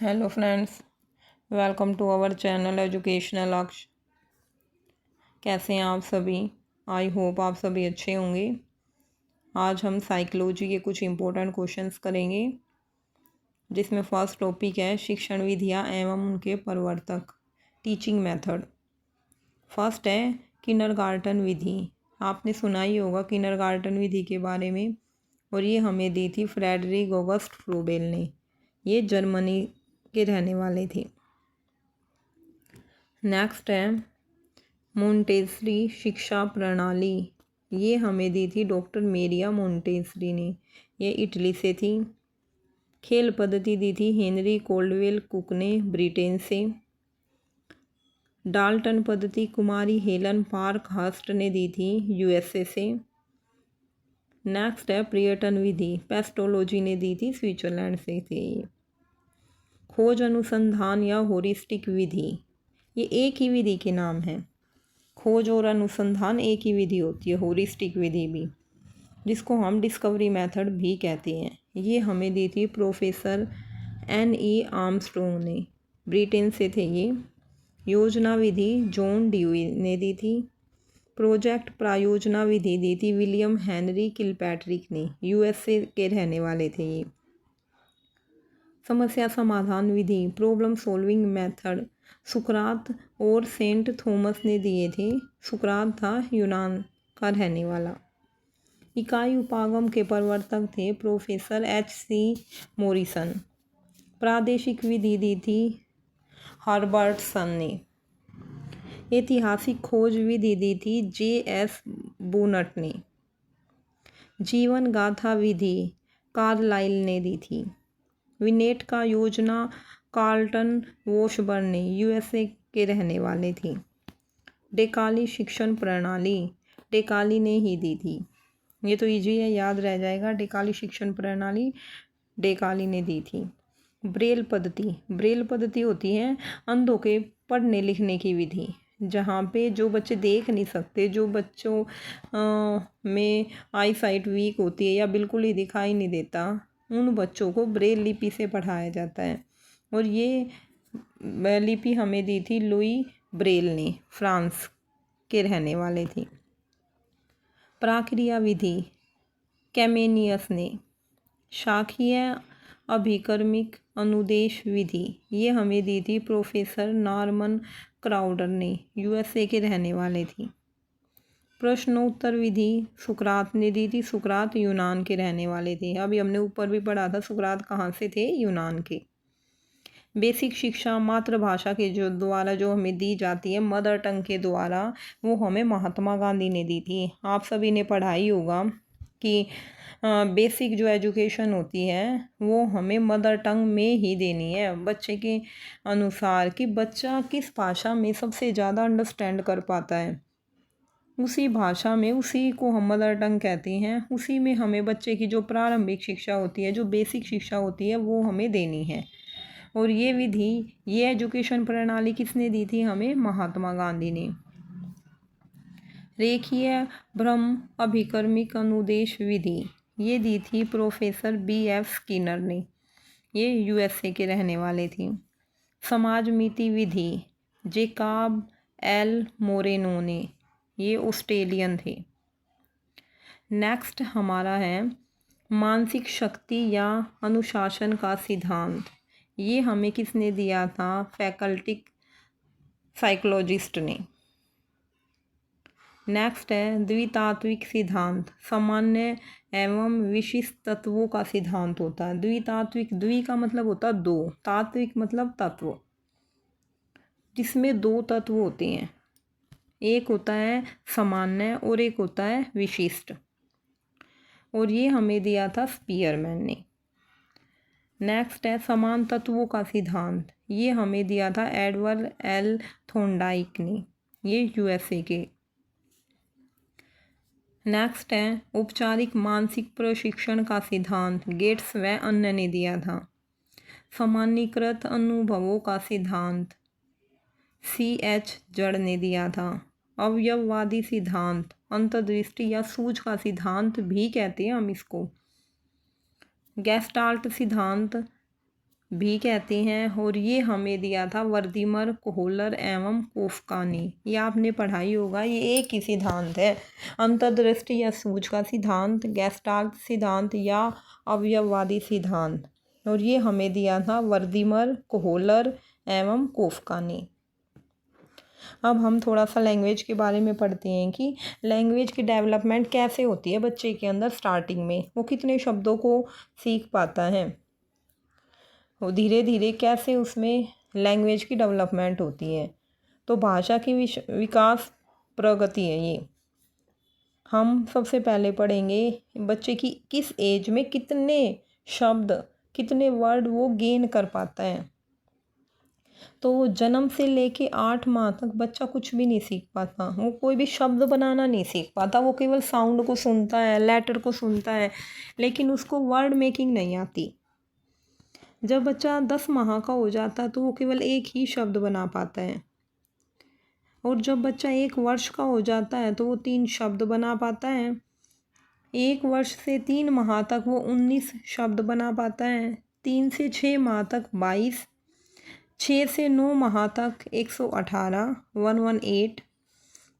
Hello friends, welcome to our channel educational Aksh. कैसे हैं आप सभी? आई होप आप सभी अच्छे होंगे। आज हम साइकोलॉजी के कुछ इम्पोर्टेंट क्वेश्चंस करेंगे, जिसमें फर्स्ट टॉपिक है शिक्षण विधियाँ एवं उनके प्रवर्तक, टीचिंग मेथड। फर्स्ट है किंडरगार्टन विधि। आपने सुना ही होगा किंडरगार्टन विधि के बारे में, और ये हमें दी थी फ्रेडरिक ऑगस्ट फ्रोबेल ने। ये जर्मनी के रहने वाले थे। नेक्स्ट है मोंटेसरी शिक्षा प्रणाली। ये हमें दी थी डॉक्टर मेरिया मोंटेसरी ने। ये इटली से थी। खेल पद्धति दी थी हेनरी कोल्डवेल कुक ने, ब्रिटेन से। डाल्टन पद्धति कुमारी हेलन पार्क हर्स्ट ने दी थी, यूएसए से। नेक्स्ट है पर्यटन विधि, पेस्टोलॉजी ने दी थी, स्विट्जरलैंड से थी। खोज अनुसंधान या होरिस्टिक विधि, ये एक ही विधि के नाम है। खोज और अनुसंधान एक ही विधि होती है, होरिस्टिक विधि भी, जिसको हम डिस्कवरी मेथड भी कहते हैं। ये हमें दी थी प्रोफेसर N.E. आर्मस्ट्रॉन्ग ने, ब्रिटेन से थे ये। योजना विधि जॉन ड्यूई ने दी थी। प्रोजेक्ट प्रायोजना विधि दी थी विलियम हेनरी किलपैट्रिक ने, यूएसए के रहने वाले थे ये। समस्या समाधान विधि प्रॉब्लम सॉल्विंग मेथड सुकरात और सेंट थॉमस ने दिए थे। सुकरात था यूनान का रहने वाला। इकाई उपागम के प्रवर्तक थे प्रोफेसर H.C. मॉरिसन। प्रादेशिक विधि दी थी हर्बर्टसन ने। ऐतिहासिक खोज विधि दी थी J.S. बोनट ने। जीवन गाथा विधि कार्लाइल ने दी थी। विनेट का योजना कार्लटन वॉशबर्न ने, यूएसए के रहने वाले थे। डेकाली शिक्षण प्रणाली डेकाली ने ही दी थी। ये तो इजी है, याद रह जाएगा। डेकाली शिक्षण प्रणाली डेकाली ने दी थी। ब्रेल पद्धति होती है अंधों के पढ़ने लिखने की विधि, जहाँ पे जो बच्चे देख नहीं सकते, जो बच्चों में आई साइट वीक होती है या बिल्कुल ही दिखाई नहीं देता, उन बच्चों को ब्रेल लिपि से पढ़ाया जाता है। और ये लिपि हमें दी थी लुई ब्रेल ने, फ्रांस के रहने वाले थे। प्राक्रिया विधि कैमेनियस ने। शाखीय अभिकर्मिक अनुदेश विधि ये हमें दी थी प्रोफेसर नॉर्मन क्राउडर ने, यूएसए के रहने वाले थी। प्रश्नोत्तर विधि सुकरात ने दी थी। सुकरात यूनान के रहने वाले थे। अभी हमने ऊपर भी पढ़ा था सुकरात कहाँ से थे, यूनान के। बेसिक शिक्षा मातृभाषा के द्वारा जो हमें दी जाती है, मदर टंग के द्वारा, वो हमें महात्मा गांधी ने दी थी। आप सभी ने पढ़ा ही होगा कि बेसिक जो एजुकेशन होती है वो हमें मदर टंग में ही देनी है, बच्चे के अनुसार, कि बच्चा किस भाषा में सबसे ज़्यादा अंडरस्टैंड कर पाता है, उसी भाषा में, उसी को हम मदर टंग कहते हैं, उसी में हमें बच्चे की जो प्रारंभिक शिक्षा होती है, जो बेसिक शिक्षा होती है, वो हमें देनी है। और ये विधि, ये एजुकेशन प्रणाली किसने दी थी हमें? महात्मा गांधी ने। रेखीय भ्रम अभिकर्मिक अनुदेश विधि ये दी थी प्रोफेसर B.F. स्किनर ने, ये यूएसए के रहने वाले थे। समाज मिति विधि जेकब एल मोरेनो ने, ये ऑस्ट्रेलियन थे। नेक्स्ट हमारा है मानसिक शक्ति या अनुशासन का सिद्धांत। ये हमें किसने दिया था? फैकल्टी साइकोलॉजिस्ट ने। नेक्स्ट है द्वितात्विक सिद्धांत, सामान्य एवं विशिष्ट तत्वों का सिद्धांत होता है। द्वितात्विक, द्वि का मतलब होता है दो, तात्विक मतलब तत्व, जिसमें दो तत्व होते हैं, एक होता है सामान्य और एक होता है विशिष्ट। और ये हमें दिया था स्पीयरमैन ने। नेक्स्ट है समान तत्वों का सिद्धांत, ये हमें दिया था एडवर्ड एल थॉर्नडाइक ने, ये यूएसए के। नेक्स्ट है औपचारिक मानसिक प्रशिक्षण का सिद्धांत, गेट्स व अन्य ने दिया था। सामान्यीकृत अनुभवों का सिद्धांत C.H. जड़ ने दिया था। अवयववादी सिद्धांत, अंतर्दृष्टि या सूझ का सिद्धांत भी कहते हैं हम इसको। गेस्टाल्ट सिद्धांत भी कहते हैं, और ये हमें दिया था वर्दीमर, कोहलर एवं कोफका ने। ये आपने पढ़ाई होगा, ये एक ही सिद्धांत है, अंतर्दृष्टि या सूझ का सिद्धांत, गेस्टाल्ट सिद्धांत या अवयववादी सिद्धांत, और ये हमें दिया था वर्दीमर, कोहलर एवं कोफका ने। अब हम थोड़ा सा लैंग्वेज के बारे में पढ़ते हैं कि लैंग्वेज की डेवलपमेंट कैसे होती है बच्चे के अंदर। स्टार्टिंग में वो कितने शब्दों को सीख पाता है, वो धीरे धीरे कैसे उसमें लैंग्वेज की डेवलपमेंट होती है। तो भाषा की विकास प्रगति है ये। हम सबसे पहले पढ़ेंगे बच्चे की किस एज में कितने शब्द, कितने वर्ड वो गेन कर पाता है। तो जन्म से लेके 8 माह तक बच्चा कुछ भी नहीं सीख पाता, वो कोई भी शब्द बनाना नहीं सीख पाता, वो केवल साउंड को सुनता है, लेटर को सुनता है, लेकिन उसको वर्ड मेकिंग नहीं आती। जब बच्चा 10 माह का हो जाता है तो वो केवल एक ही शब्द बना पाता है, और जब बच्चा 1 वर्ष का हो जाता है तो वो 3 शब्द बना पाता है। 1 वर्ष से 3 माह तक वो 19 शब्द बना पाता है, 3 से 6 माह तक 22, 6 से 9 माह तक 118 118,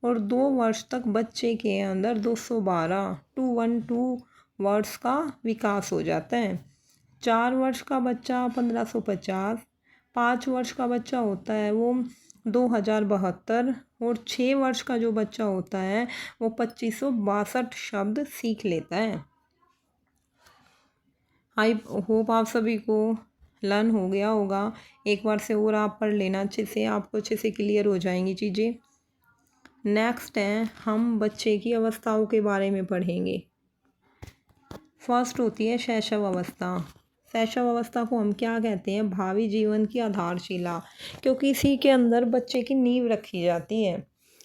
और 2 वर्ष तक बच्चे के अंदर 212 212 वर्ड्स का विकास हो जाता है। 4 वर्ष का बच्चा 1550, 5 वर्ष का बच्चा होता है वो 2072, और 6 वर्ष का जो बच्चा होता है वो 2562 शब्द सीख लेता है। आई होप आप सभी को लर्न हो गया होगा। एक बार से और आप पढ़ लेना अच्छे से, आपको अच्छे से क्लियर हो जाएंगी चीज़ें। नेक्स्ट है, हम बच्चे की अवस्थाओं के बारे में पढ़ेंगे। फर्स्ट होती है शैशव अवस्था। शैशव अवस्था को हम क्या कहते हैं? भावी जीवन की आधारशिला, क्योंकि इसी के अंदर बच्चे की नींव रखी जाती है,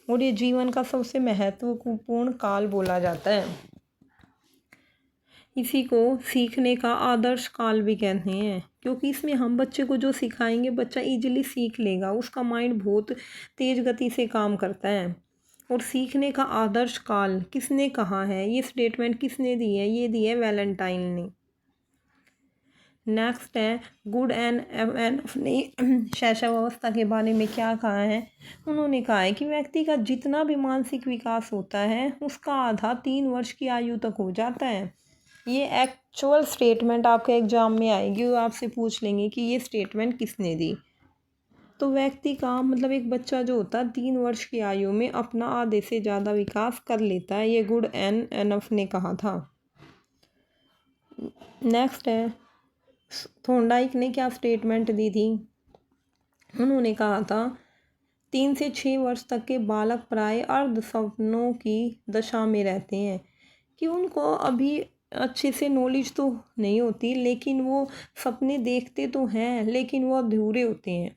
और ये जीवन का सबसे महत्वपूर्ण काल बोला जाता है। इसी को सीखने का आदर्श काल भी कहते हैं, क्योंकि इसमें हम बच्चे को जो सिखाएंगे बच्चा इजीली सीख लेगा, उसका माइंड बहुत तेज़ गति से काम करता है। और सीखने का आदर्श काल किसने कहा है? ये स्टेटमेंट किसने दी है? ये दी है वैलेंटाइन ने। नेक्स्ट है गुड एंड ने शैशव अवस्था के बारे में क्या कहा है? उन्होंने कहा है कि व्यक्ति का जितना भी मानसिक विकास होता है उसका आधा 3 वर्ष की आयु तक हो जाता है। ये एक्चुअल स्टेटमेंट आपके एग्जाम में आएगी, वो आपसे पूछ लेंगे कि ये स्टेटमेंट किसने दी। तो व्यक्ति का मतलब एक बच्चा जो होता है 3 वर्ष की आयु में अपना आधे से ज़्यादा विकास कर लेता है, ये गुड एंड एनफ ने कहा था। नेक्स्ट है थोंडाइक ने क्या स्टेटमेंट दी थी? उन्होंने कहा था 3 से 6 वर्ष तक के बालक प्राय अर्ध सपनों की दशा में रहते हैं, कि उनको अभी अच्छे से नॉलेज तो नहीं होती, लेकिन वो सपने देखते तो हैं, लेकिन वो अधूरे होते हैं।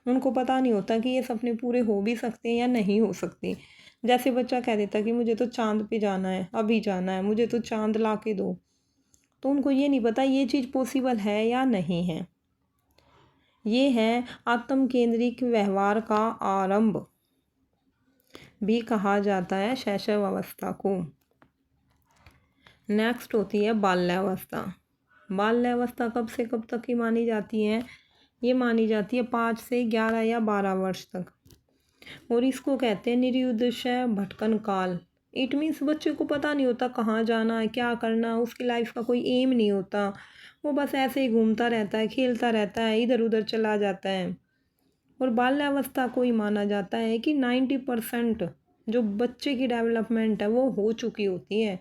उनको पता नहीं होता कि ये सपने पूरे हो भी सकते हैं या नहीं हो सकते। जैसे बच्चा कह देता कि मुझे तो चांद पे जाना है, अभी जाना है, मुझे तो चांद ला के दो, तो उनको ये नहीं पता ये चीज़ पॉसिबल है या नहीं है। ये है आत्म केंद्रित व्यवहार का आरंभ भी कहा जाता है शैशव अवस्था को। नेक्स्ट होती है बाल्यावस्था। बाल्यावस्था कब से कब तक की मानी जाती है? ये मानी जाती है 5 से 11 या 12 वर्ष तक, और इसको कहते हैं निरुद्देश्य भटकन काल। इट मीन्स बच्चे को पता नहीं होता कहाँ जाना है, क्या करना है, उसकी लाइफ का कोई एम नहीं होता, वो बस ऐसे ही घूमता रहता है, खेलता रहता है, इधर उधर चला जाता है। और बाल्यावस्था को ही माना जाता है कि 90% जो बच्चे की डेवलपमेंट है वो हो चुकी होती है।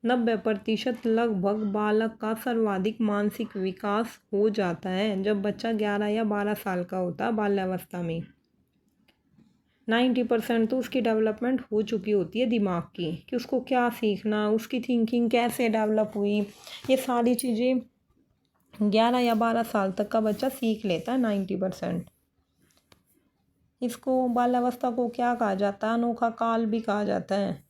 90% लगभग बालक का सर्वाधिक मानसिक विकास हो जाता है जब बच्चा 11 या 12 साल का होता है। बाल्यावस्था में 90% तो उसकी डेवलपमेंट हो चुकी होती है दिमाग की, कि उसको क्या सीखना, उसकी थिंकिंग कैसे डेवलप हुई, ये सारी चीज़ें 11 या 12 साल तक का बच्चा सीख लेता है 90%। इसको बाल्यावस्था को क्या कहा जाता है? अनोखा काल भी कहा जाता है।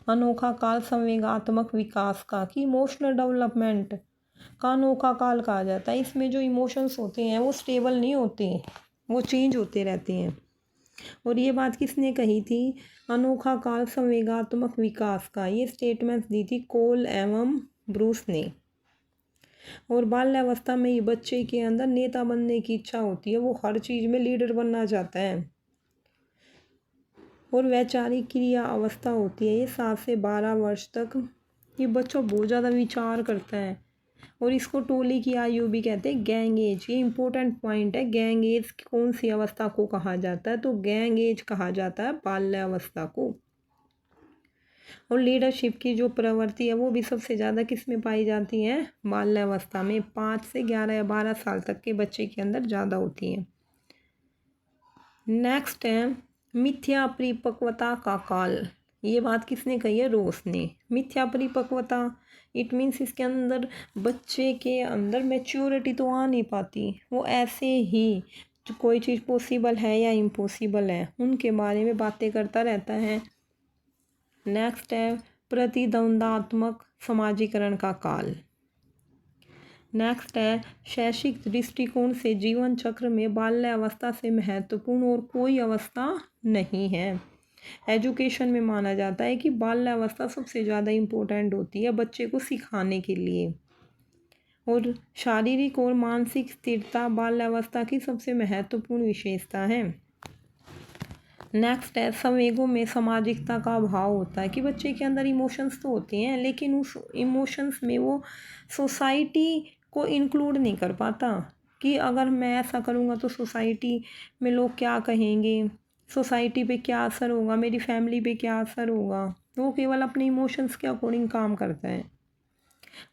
अनोखा काल संवेगात्मक विकास का, कि इमोशनल डेवलपमेंट का अनोखा काल कहा जाता है। इसमें जो इमोशंस होते हैं वो स्टेबल नहीं होते, वो चेंज होते रहते हैं। और ये बात किसने कही थी? अनोखा काल संवेगात्मक विकास का, ये स्टेटमेंट दी थी कोल एवं ब्रूस ने। और बाल्यावस्था में ही बच्चे के अंदर नेता बनने की इच्छा होती है, वो हर चीज़ में लीडर बनना चाहता है। और वैचारिक क्रिया अवस्था होती है ये 7 से 12 वर्ष तक। ये बच्चा बहुत ज़्यादा विचार करता है और इसको टोले की आयु भी कहते हैं, गैंग एज। ये इंपॉर्टेंट पॉइंट है, गैंग एज कौन सी अवस्था को कहा जाता है, तो गैंग एज कहा जाता है बाल्यावस्था को। और लीडरशिप की जो प्रवृत्ति है वो भी सबसे ज़्यादा किस में पाई जाती है, बाल्यावस्था में। 5 से 11 या 12 साल तक के बच्चे के अंदर ज़्यादा होती है। नेक्स्ट है मिथ्या परिपक्वता का काल। ये बात किसने कही है, रोस ने। मिथ्या परिपक्वता इट मीन्स इसके अंदर बच्चे के अंदर मैच्योरिटी तो आ नहीं पाती, वो ऐसे ही जो कोई चीज़ पॉसिबल है या इम्पॉसिबल है उनके बारे में बातें करता रहता है। नेक्स्ट है प्रतिद्वंदात्मक समाजीकरण का काल। नेक्स्ट है शैक्षिक दृष्टिकोण से जीवन चक्र में बाल्यावस्था से महत्वपूर्ण और कोई अवस्था नहीं है। एजुकेशन में माना जाता है कि बाल्यावस्था सबसे ज़्यादा इम्पोर्टेंट होती है बच्चे को सिखाने के लिए। और शारीरिक और मानसिक स्थिरता बाल्यावस्था की सबसे महत्वपूर्ण विशेषता है। नेक्स्ट है संवेगों में सामाजिकता का अभाव होता है कि बच्चे के अंदर इमोशंस तो होते हैं लेकिन उस इमोशंस में वो सोसाइटी को इंक्लूड नहीं कर पाता कि अगर मैं ऐसा करूँगा तो सोसाइटी में लोग क्या कहेंगे, सोसाइटी पे क्या असर होगा, मेरी फैमिली पे क्या असर होगा। वो केवल अपने इमोशंस के अकॉर्डिंग काम करता है।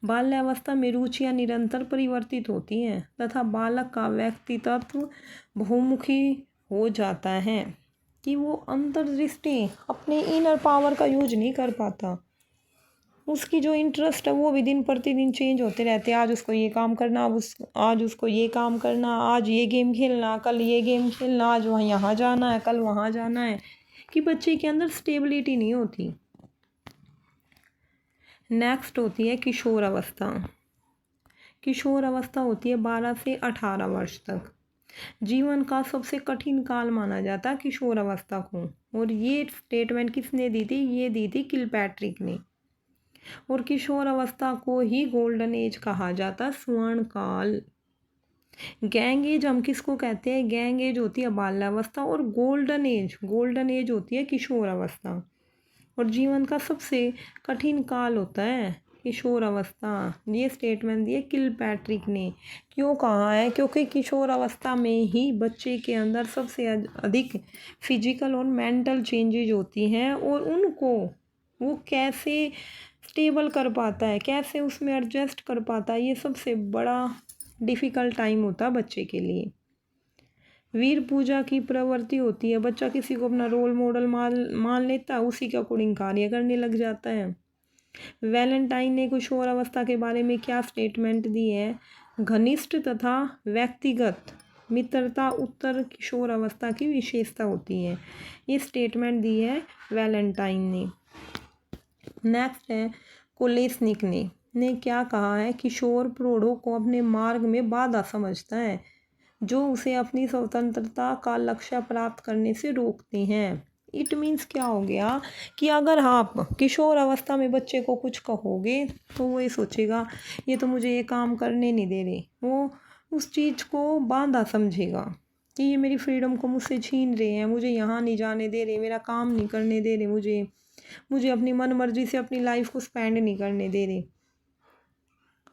बाल्यावस्था में रुचियाँ निरंतर परिवर्तित होती हैं तथा बालक का व्यक्तित्व बहुमुखी हो जाता है कि वो अंतर्दृष्टि अपने इनर पावर का यूज नहीं कर पाता। उसकी जो इंटरेस्ट है वो भी दिन प्रतिदिन चेंज होते रहते हैं। आज उसको ये काम करना, आज उसको ये काम करना, आज ये गेम खेलना, कल ये गेम खेलना, आज वहाँ यहाँ जाना है, कल वहाँ जाना है, कि बच्चे के अंदर स्टेबिलिटी नहीं होती। नेक्स्ट होती है किशोर अवस्था। किशोर अवस्था होती है 12 से 18 वर्ष तक। जीवन का सबसे कठिन काल माना जाता है किशोर अवस्था को। और ये स्टेटमेंट किसने दी थी, ये दी थी किलपैट्रिक ने। और किशोर अवस्था को ही गोल्डन एज कहा जाता है, स्वर्ण काल। गैंग एज हम किसको कहते हैं, गैंग एज होती है बाल्यावस्था और गोल्डन एज होती है किशोर अवस्था। और जीवन का सबसे कठिन काल होता है किशोर अवस्था। ये स्टेटमेंट दिए किलपैट्रिक ने। क्यों कहा है, क्योंकि किशोर अवस्था में ही बच्चे के अंदर सबसे अधिक फिजिकल और मेंटल चेंजेज होती हैं और उनको वो कैसे स्टेबल कर पाता है, कैसे उसमें एडजस्ट कर पाता है, ये सबसे बड़ा डिफ़िकल्ट टाइम होता है बच्चे के लिए। वीर पूजा की प्रवृत्ति होती है, बच्चा किसी को अपना रोल मॉडल मान लेता है, उसी के अकॉर्डिंग कार्य करने लग जाता है। वैलेंटाइन ने किशोर अवस्था के बारे में क्या स्टेटमेंट दी है, घनिष्ठ तथा व्यक्तिगत मित्रता उत्तर किशोर अवस्था की विशेषता होती है। ये स्टेटमेंट दी है वैलेंटाइन ने। नेक्स्ट है कोलेस्निक ने क्या कहा है, किशोर प्रौढ़ों को अपने मार्ग में बाधा समझता है जो उसे अपनी स्वतंत्रता का लक्ष्य प्राप्त करने से रोकते हैं। इट मीन्स क्या हो गया कि अगर आप किशोर अवस्था में बच्चे को कुछ कहोगे तो वो ये सोचेगा ये तो मुझे ये काम करने नहीं दे रहे, वो उस चीज़ को बाधा समझेगा कि ये मेरी फ्रीडम को मुझसे छीन रहे हैं, मुझे यहाँ नहीं जाने दे रहे, मेरा काम नहीं करने दे रहे, मुझे अपनी मन मर्जी से अपनी लाइफ को स्पेंड नहीं करने दे रहे।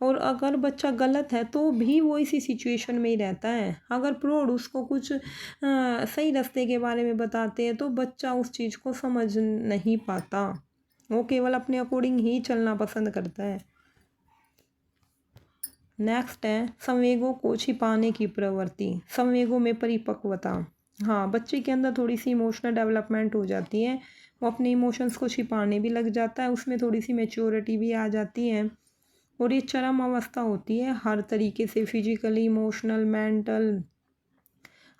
और अगर बच्चा गलत है तो भी वो इसी सिचुएशन में ही रहता है। अगर प्रौढ़ उसको कुछ सही रास्ते के बारे में बताते हैं तो बच्चा उस चीज़ को समझ नहीं पाता, वो केवल अपने अकॉर्डिंग ही चलना पसंद करता है। नेक्स्ट है संवेगों को छिपाने की प्रवृत्ति, संवेगों में परिपक्वता। हाँ, बच्चे के अंदर थोड़ी सी इमोशनल डेवलपमेंट हो जाती है, वो अपने इमोशंस को छिपाने भी लग जाता है, उसमें थोड़ी सी मैच्योरिटी भी आ जाती है। और ये चरम अवस्था होती है हर तरीके से, फिजिकली, इमोशनल, मेंटल,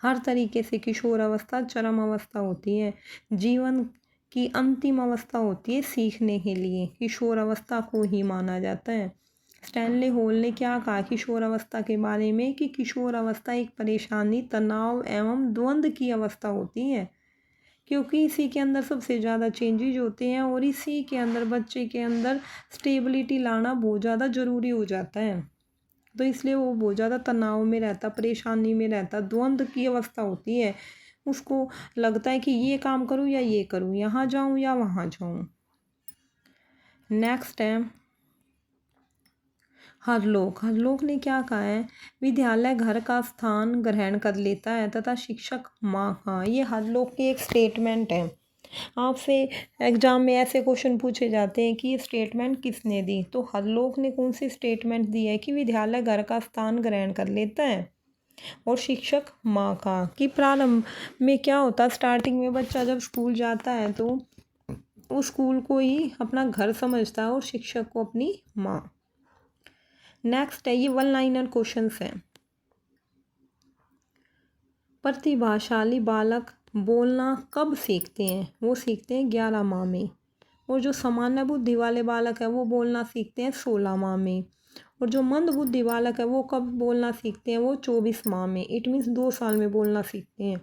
हर तरीके से किशोर अवस्था चरम अवस्था होती है। जीवन की अंतिम अवस्था होती है सीखने के लिए, किशोर अवस्था को ही माना जाता है। स्टैनले हॉल ने क्या कहा किशोर अवस्था के बारे में कि किशोर अवस्था एक परेशानी, तनाव एवं द्वंद्व की अवस्था होती है क्योंकि इसी के अंदर सबसे ज़्यादा चेंजेज होते हैं और इसी के अंदर बच्चे के अंदर स्टेबिलिटी लाना बहुत ज़्यादा ज़रूरी हो जाता है। तो इसलिए वो बहुत ज़्यादा तनाव में रहता, परेशानी में रहता, द्वंद्व की अवस्था होती है। उसको लगता है कि ये काम करूँ या ये करूँ, यहाँ जाऊँ या वहाँ जाऊँ। नेक्स्ट है हरलोक। हरलोक ने क्या कहा है, विद्यालय घर का स्थान ग्रहण कर लेता है तथा शिक्षक माँ का। ये हरलोक की एक स्टेटमेंट है। आपसे एग्जाम में ऐसे क्वेश्चन पूछे जाते हैं कि ये स्टेटमेंट किसने दी, तो हरलोक ने कौन सी स्टेटमेंट दी है कि विद्यालय घर का स्थान ग्रहण कर लेता है और शिक्षक माँ का। कि प्रारंभ में क्या होता है, स्टार्टिंग में बच्चा जब स्कूल जाता है तो वो स्कूल को ही अपना घर समझता है और शिक्षक को अपनी माँ। नेक्स्ट है, ये वन लाइनर क्वेश्चंस हैं। प्रतिभाशाली बालक बोलना कब सीखते हैं, वो सीखते हैं 11 माह में। और जो सामान्य बुद्धि वाले बालक है वो बोलना सीखते हैं 16 माह में। और जो मंद बुद्धि बालक है वो कब बोलना सीखते हैं, वो 24 माह में। इट मीन्स 2 साल में बोलना सीखते हैं।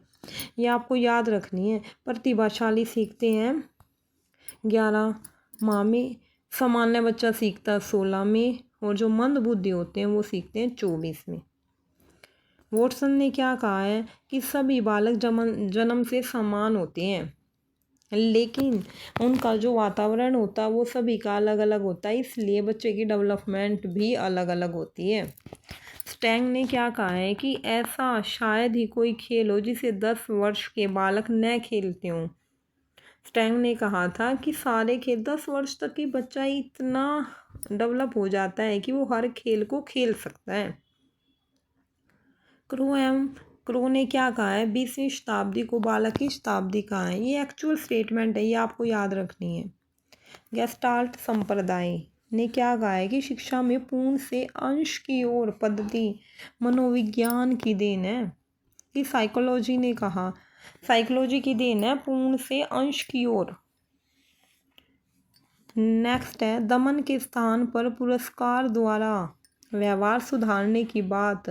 ये आपको याद रखनी है। प्रतिभाशाली सीखते हैं 11 माह में, सामान्य बच्चा सीखता है 16 में, और जो मंद बुद्धि होते हैं वो सीखते हैं 24 में। वॉटसन ने क्या कहा है कि सभी बालक जन्म से समान होते हैं, लेकिन उनका जो वातावरण होता है वो सभी का अलग अलग होता है, इसलिए बच्चे की डेवलपमेंट भी अलग अलग होती है। स्टैंग ने क्या कहा है कि ऐसा शायद ही कोई खेल हो जिसे 10 वर्ष के बालक न खेलते हों। स्टैंग ने कहा था कि सारे खेल 10 वर्ष तक की बच्चा इतना डेवलप हो जाता है कि वो हर खेल को खेल सकता है। क्रो ने क्या कहा है, 20वीं शताब्दी को बालक की शताब्दी कहा है। ये एक्चुअल स्टेटमेंट है, ये आपको याद रखनी है। गेस्टाल्ट संप्रदाय ने क्या कहा है कि शिक्षा में पूर्ण से अंश की ओर पद्धति मनोविज्ञान की देन है। कि साइकोलॉजी ने कहा, साइकोलॉजी की देन है पूर्ण से अंश की ओर। नेक्स्ट है, दमन के स्थान पर पुरस्कार द्वारा व्यवहार सुधारने की बात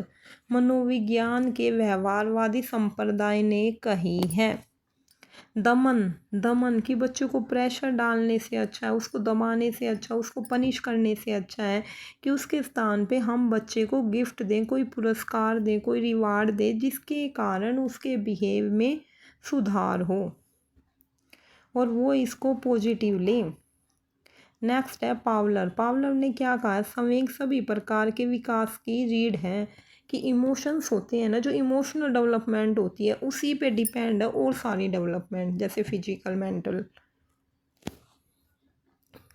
मनोविज्ञान के व्यवहारवादी संप्रदाय ने कही है। दमन कि बच्चों को प्रेशर डालने से अच्छा है, उसको दबाने से अच्छा, उसको पनिश करने से अच्छा है कि उसके स्थान पे हम बच्चे को गिफ्ट दें, कोई पुरस्कार दें, कोई रिवार्ड दें, जिसके कारण उसके बिहेव में सुधार हो और वो इसको पॉजिटिव ले। नेक्स्ट है पावलर ने क्या कहा, संवेग सभी प्रकार के विकास की रीढ़ है। कि इमोशंस होते हैं ना, जो इमोशनल डेवलपमेंट होती है उसी पे डिपेंड है और सारी डेवलपमेंट, जैसे फिजिकल मेंटल,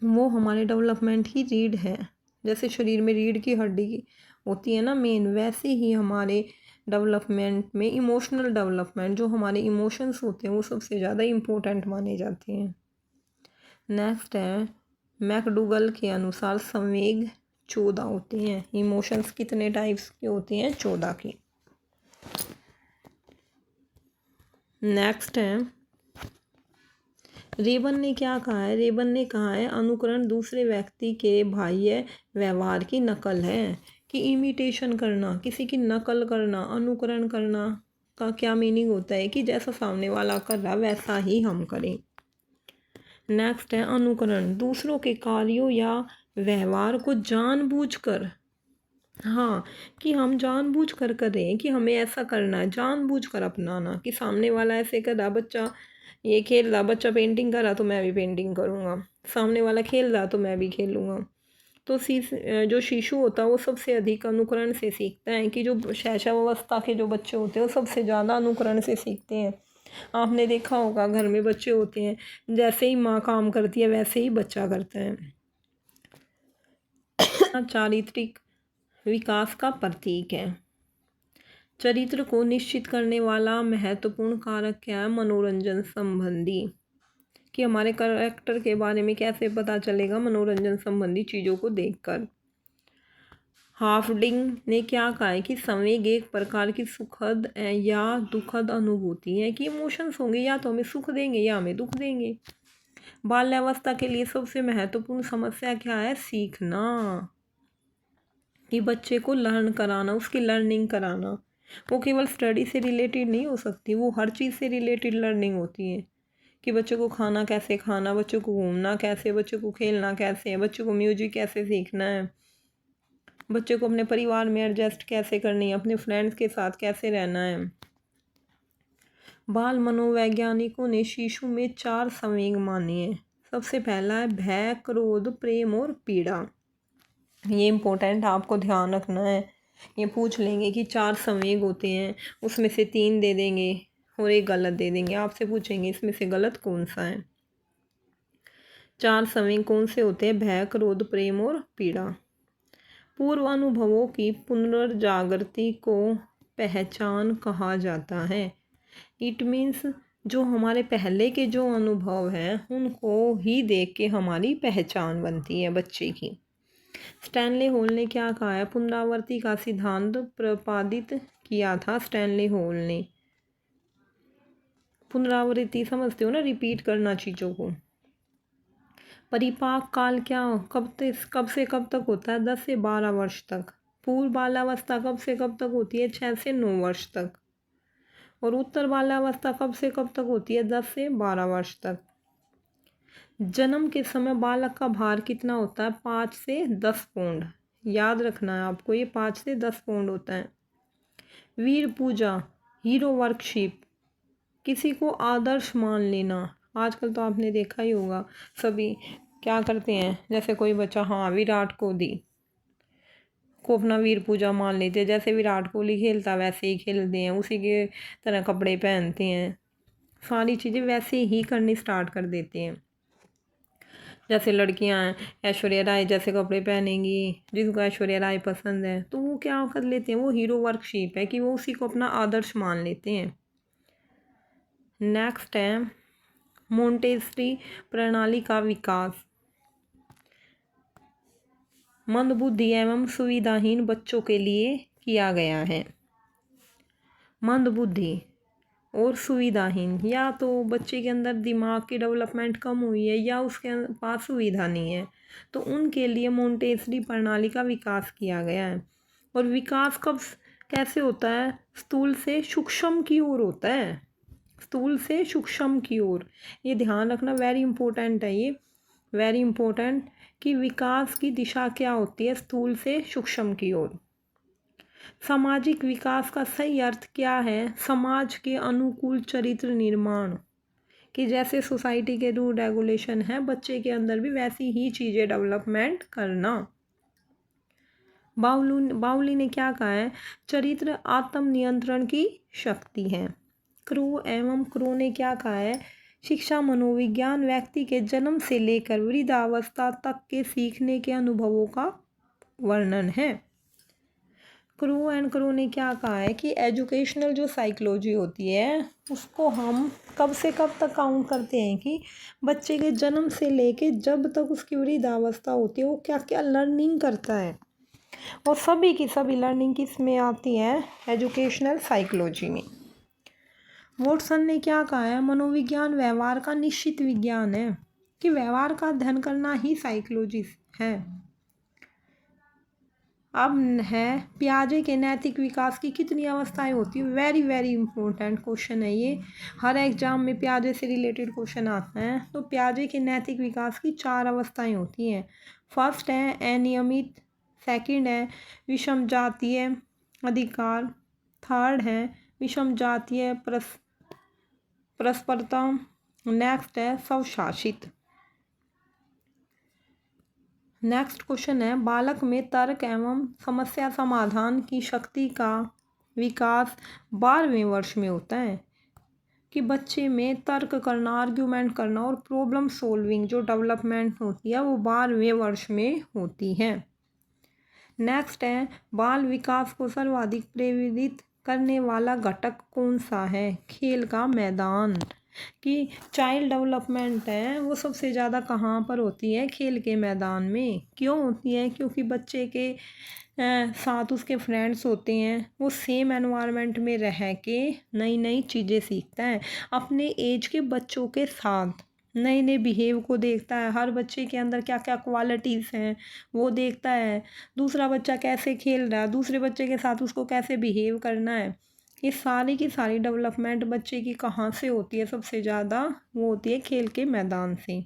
वो हमारे डेवलपमेंट की रीढ़ है। जैसे शरीर में रीढ़ की हड्डी होती है ना मेन, वैसे ही हमारे डेवलपमेंट में इमोशनल डेवलपमेंट, जो हमारे इमोशंस होते हैं वो सबसे ज़्यादा इम्पोर्टेंट माने जाते हैं। नेक्स्ट है, मैकडूगल के अनुसार संवेग 14 होते हैं। इमोशंस कितने टाइप्स के होते हैं, 14 की। नेक्स्ट है, रेबन ने क्या कहा है, रेबन ने कहा है अनुकरण दूसरे व्यक्ति के बाह्य व्यवहार की नकल है। कि इमिटेशन करना, किसी की नकल करना, अनुकरण करना का क्या मीनिंग होता है कि जैसा सामने वाला कर रहा वैसा ही हम करें। नेक्स्ट है, अनुकरण दूसरों के कार्यों या व्यवहार को जानबूझकर, हाँ, कि हम जानबूझकर करें कि हमें ऐसा करना है, जानबूझकर अपनाना। कि सामने वाला ऐसे कर रहा, बच्चा ये खेल रहा, बच्चा पेंटिंग कर रहा तो मैं भी पेंटिंग करूँगा, सामने वाला खेल रहा तो मैं भी खेलूँगा। तो जो शिशु होता है वो सबसे अधिक अनुकरण से सीखता है। कि जो शैशवावस्था के जो बच्चे होते हैं वो सबसे ज़्यादा अनुकरण से सीखते हैं। आपने देखा होगा घर में बच्चे होते हैं, जैसे ही माँ काम करती है वैसे ही बच्चा करता है। चारित्रिक विकास का प्रतीक है। चरित्र को निश्चित करने वाला महत्वपूर्ण कारक क्या है, मनोरंजन संबंधी। कि हमारे कैरेक्टर के बारे में कैसे पता चलेगा, मनोरंजन संबंधी चीज़ों को देखकर। हाफडिंग ने क्या कहा है कि संवेग एक प्रकार की सुखद या दुखद अनुभूति है। कि इमोशंस होंगे, या तो हमें सुख देंगे या हमें दुख देंगे। बाल्यावस्था के लिए सबसे महत्वपूर्ण समस्या क्या है, सीखना। कि बच्चे को लर्न कराना, उसकी लर्निंग कराना। वो केवल स्टडी से रिलेटेड नहीं हो सकती, वो हर चीज़ से रिलेटेड लर्निंग होती है। कि बच्चे को खाना कैसे खाना, बच्चे को घूमना कैसे, बच्चे को खेलना कैसे है, बच्चे को म्यूजिक कैसे सीखना है। बच्चे को अपने परिवार में एडजस्ट कैसे करनी है, अपने फ्रेंड्स के साथ कैसे रहना है। बाल मनोवैज्ञानिकों ने शिशु में 4 संवेग माने हैं। सबसे पहला है भय, क्रोध, प्रेम और पीड़ा। ये इम्पोर्टेंट आपको ध्यान रखना है। ये पूछ लेंगे कि 4 संवेग होते हैं, उसमें से 3 दे देंगे और एक गलत दे देंगे। आपसे पूछेंगे इसमें से गलत कौन सा है। 4 संवेग कौन से होते हैं? भय, क्रोध, प्रेम और पीड़ा। पूर्व अनुभवों की पुनर्जागृति को पहचान कहा जाता है। इट मीन्स जो हमारे पहले के जो अनुभव हैं उनको ही देख के हमारी पहचान बनती है बच्चे की। स्टैनले हॉल ने क्या कहा है? पुनरावृत्ति का सिद्धांत प्रतिपादित किया था स्टैनले हॉल ने। पुनरावृत्ति समझते हो ना, रिपीट करना चीज़ों को। परिपाक काल क्या कब से कब तक होता है? 10 से 12 वर्ष तक। पूर्व बालावस्था कब से कब तक होती है? 6 से 9 वर्ष तक। और उत्तर बालावस्था कब से कब तक होती है? 10 से 12 वर्ष तक। जन्म के समय बालक का भार कितना होता है? 5 से 10 पौंड। याद रखना है आपको, ये 5 से 10 पौंड होता है। वीर पूजा, हीरो वर्कशिप, किसी को आदर्श मान लेना। आजकल तो आपने देखा ही होगा, सभी क्या करते हैं, जैसे कोई बच्चा हाँ विराट कोहली को अपना वीर पूजा मान लेते हैं। जैसे विराट कोहली खेलता वैसे ही खेलते हैं, उसी के तरह कपड़े पहनते हैं, सारी चीज़ें वैसे ही करनी स्टार्ट कर देते हैं। जैसे लड़कियां हैं, ऐश्वर्या राय जैसे कपड़े पहनेंगी, जिनको ऐश्वर्या राय पसंद है तो वो क्या कर लेते हैं, वो हीरो वर्कशिप है कि वो उसी को अपना आदर्श मान लेते हैं। नेक्स्ट है मोंटेसरी प्रणाली का विकास। मंदबुद्धि एवं सुविधाहीन बच्चों के लिए किया गया है। मंदबुद्धि और सुविधाहीन, या तो बच्चे के अंदर दिमाग की डेवलपमेंट कम हुई है या उसके पास सुविधा नहीं है, तो उनके लिए मोंटेसरी प्रणाली का विकास किया गया है। और विकास कब कैसे होता है? स्थूल से सूक्ष्म की ओर होता है। स्थूल से सूक्ष्म की ओर, ये ध्यान रखना, वेरी इंपॉर्टेंट है ये, वेरी इंपॉर्टेंट कि विकास की दिशा क्या होती है? स्थूल से सूक्ष्म की ओर। सामाजिक विकास का सही अर्थ क्या है? समाज के अनुकूल चरित्र निर्माण, कि जैसे सोसाइटी के रूल रेगुलेशन है बच्चे के अंदर भी वैसी ही चीज़ें डेवलपमेंट करना। बाउली ने क्या कहा है? चरित्र आत्मनियंत्रण की शक्ति है। क्रो ने क्या कहा है? शिक्षा मनोविज्ञान व्यक्ति के जन्म से लेकर वृद्धावस्था तक के सीखने के अनुभवों का वर्णन है। क्रो ने क्या कहा है कि एजुकेशनल जो साइकोलॉजी होती है उसको हम कब से कब तक काउंट करते हैं कि बच्चे के जन्म से लेके जब तक उसकी वृद्धावस्था होती है वो क्या क्या लर्निंग करता है, और सभी की सभी लर्निंग किस में आती है? एजुकेशनल साइकोलॉजी में। वॉटसन ने क्या कहा है? मनोविज्ञान व्यवहार का निश्चित विज्ञान है, कि व्यवहार का अध्ययन करना ही साइकोलॉजी है। अब है पियाजे के नैतिक विकास की कितनी अवस्थाएं होती है? वेरी वेरी इंपॉर्टेंट क्वेश्चन है ये, हर एग्जाम में पियाजे से रिलेटेड क्वेश्चन आता है। तो पियाजे के नैतिक विकास की 4 अवस्थाएं होती हैं। फर्स्ट है अनियमित, सेकंड है विषम जातीय अधिकार, थर्ड है विषम जातीय परस्परता, नेक्स्ट है स्वशासित। नेक्स्ट क्वेश्चन है बालक में तर्क एवं समस्या समाधान की शक्ति का विकास 12वें वर्ष में होता है, कि बच्चे में तर्क करना, आर्ग्यूमेंट करना और प्रॉब्लम सॉल्विंग जो डेवलपमेंट होती है वो 12वें वर्ष में होती है। नेक्स्ट है बाल विकास को सर्वाधिक प्रेरित करने वाला घटक कौन सा है? खेल का मैदान, कि चाइल्ड डेवलपमेंट है वो सबसे ज़्यादा कहाँ पर होती है? खेल के मैदान में। क्यों होती है? क्योंकि बच्चे के साथ उसके फ्रेंड्स होते हैं, वो सेम एनवायरनमेंट में रह के नई नई चीज़ें सीखता है, अपने एज के बच्चों के साथ नए नए बिहेव को देखता है, हर बच्चे के अंदर क्या क्या क्वालिटीज़ हैं वो देखता है, दूसरा बच्चा कैसे खेल रहा है, दूसरे बच्चे के साथ उसको कैसे बिहेव करना है। ये सारी की सारी डेवलपमेंट बच्चे की कहाँ से होती है? सबसे ज़्यादा वो होती है खेल के मैदान से।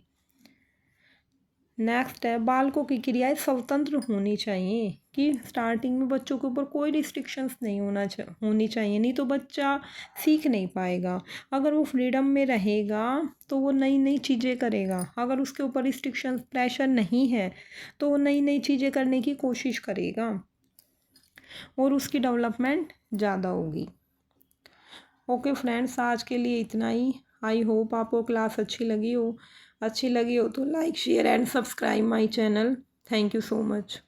नेक्स्ट है बालकों की क्रियाएं स्वतंत्र होनी चाहिए, कि स्टार्टिंग में बच्चों के ऊपर कोई रिस्ट्रिक्शंस नहीं होनी चाहिए, नहीं तो बच्चा सीख नहीं पाएगा। अगर वो फ्रीडम में रहेगा तो वो नई नई चीज़ें करेगा। अगर उसके ऊपर रिस्ट्रिक्शंस प्रेशर नहीं है तो वो नई नई चीज़ें करने की कोशिश करेगा और उसकी डेवलपमेंट ज़्यादा होगी। ओके फ्रेंड्स, आज के लिए इतना ही। आई होप आपको क्लास अच्छी लगी हो तो like share and subscribe my channel. Thank you so much.